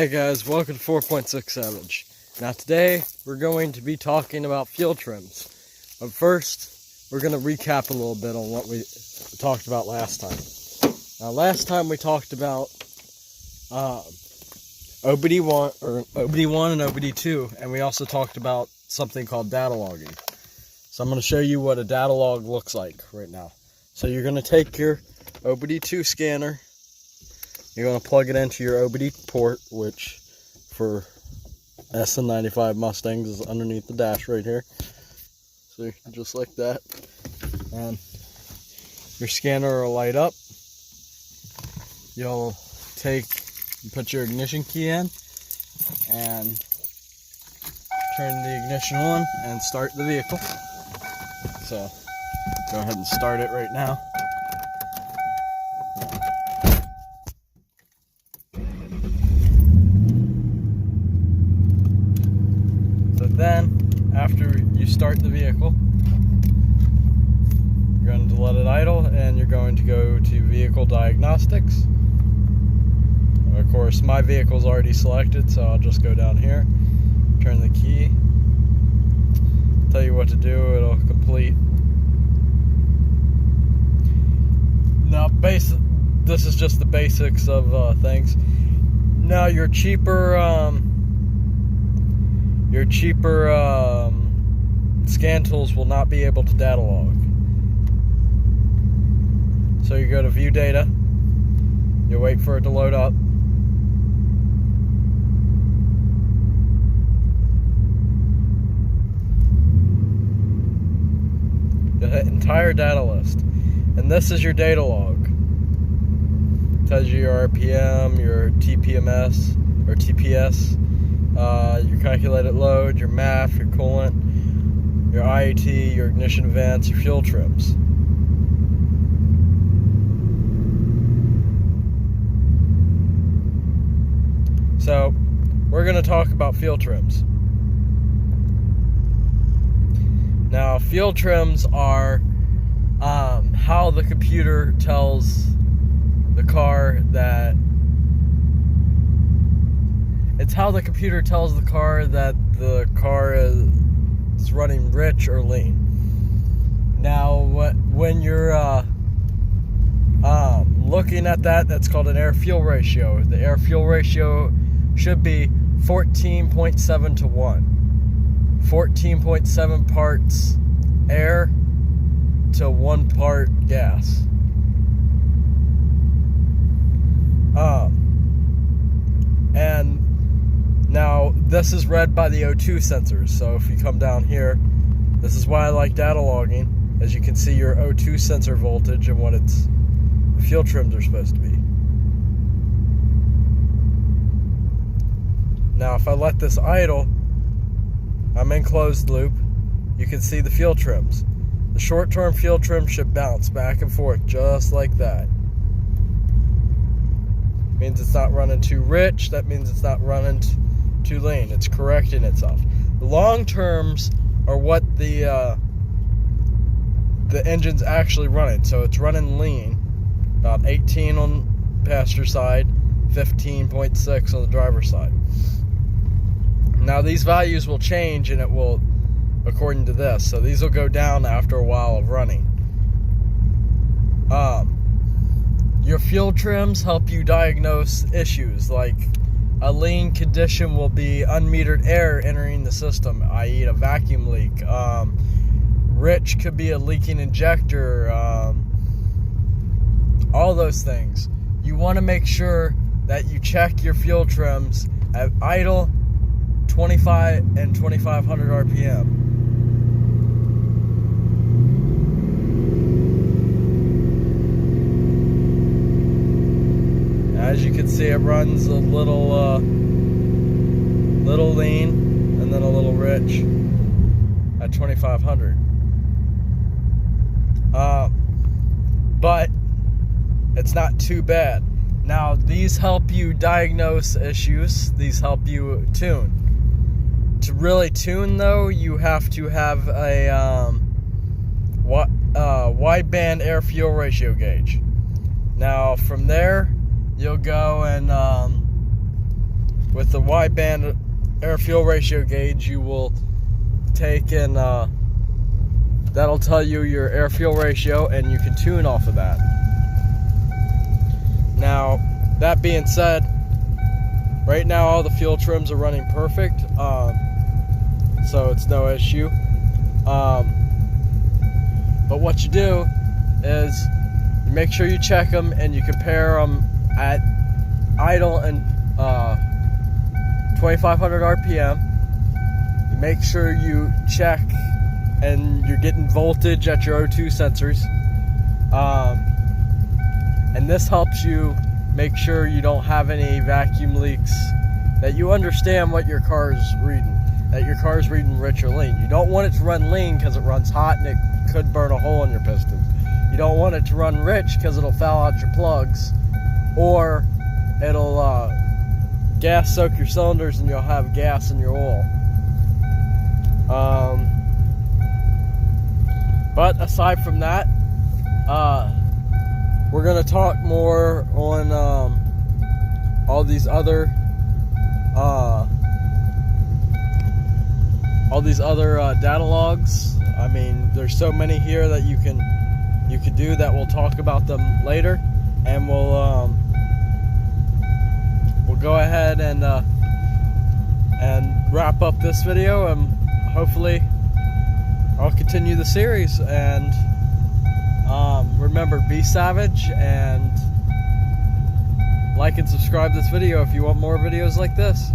Hey guys, welcome to 4.6 Savage. Now today we're going to be talking about fuel trims. But first, we're going to recap a little bit on what we talked about last time. Now last time we talked about OBD1 and OBD2, and we also talked about something called data logging. So I'm going to show you what a data log looks like right now. So you're going to take your OBD2 scanner. You're going to plug it into your OBD port, which for SN95 Mustangs is underneath the dash right here. So just like that. And your scanner will light up. You'll put your ignition key in and turn the ignition on and start the vehicle. So go ahead and start it right now. Then, after you start the vehicle, you're going to let it idle and you're going to go to vehicle diagnostics. Of course, my vehicle is already selected, so I'll just go down here, turn the key, tell you what to do, it'll complete. Now, this is just the basics of things. Now, your cheaper scan tools will not be able to data log. So you go to view data, you wait for it to load up. The entire data list. And this is your data log. It tells you your RPM, your TPMS or TPS. Your calculated load, your MAF, your coolant, your IAT, your ignition vents, your fuel trims. So, we're going to talk about fuel trims. Now, fuel trims are how the computer tells the car that It's how the computer tells the car that the car is running rich or lean. Now, when you're looking at that, that's called an air-fuel ratio. The air-fuel ratio should be 14.7 to 1. 14.7 parts air to 1 part gas. And now, this is read by the O2 sensors, so if you come down here, this is why I like data logging, as you can see your O2 sensor voltage and what the fuel trims are supposed to be. Now, if I let this idle, I'm in closed loop, you can see the fuel trims. The short-term fuel trim should bounce back and forth just like that. Means it's not running too rich, that means it's not running too lean. It's correcting itself. The long terms are what the engine's actually running. So it's running lean, about 18 on passenger side, 15.6 on the driver's side. Now these values will change, and it will, according to this. So these will go down after a while of running. Your fuel trims help you diagnose issues like a lean condition will be unmetered air entering the system, i.e. a vacuum leak. Rich could be a leaking injector. All those things. You want to make sure that you check your fuel trims at idle, 25 and 2500 RPM. As you can see, it runs a little lean and then a little rich at 2500. But it's not too bad. Now, these help you diagnose issues. These help you tune. To really tune, though, you have to have a wideband air-fuel ratio gauge. Now, from there, you'll go and with the wideband air fuel ratio gauge, you will take and that'll tell you your air fuel ratio, and you can tune off of that. Now, that being said, right now all the fuel trims are running perfect, so it's no issue. But what you do is you make sure you check them and you compare them at idle and 2,500 RPM. You make sure you check and you're getting voltage at your O2 sensors. And this helps you make sure you don't have any vacuum leaks, that you understand what your car is reading, that your car is reading rich or lean. You don't want it to run lean because it runs hot and it could burn a hole in your piston. You don't want it to run rich because it'll foul out your plugs, or it'll gas soak your cylinders and you'll have gas in your oil. But aside from that, we're going to talk more on all these other data logs. I mean, there's so many here that you could do that. We'll talk about them later, and we'll go ahead and wrap up this video, and hopefully I'll continue the series. And remember, be savage, and like and subscribe this video if you want more videos like this.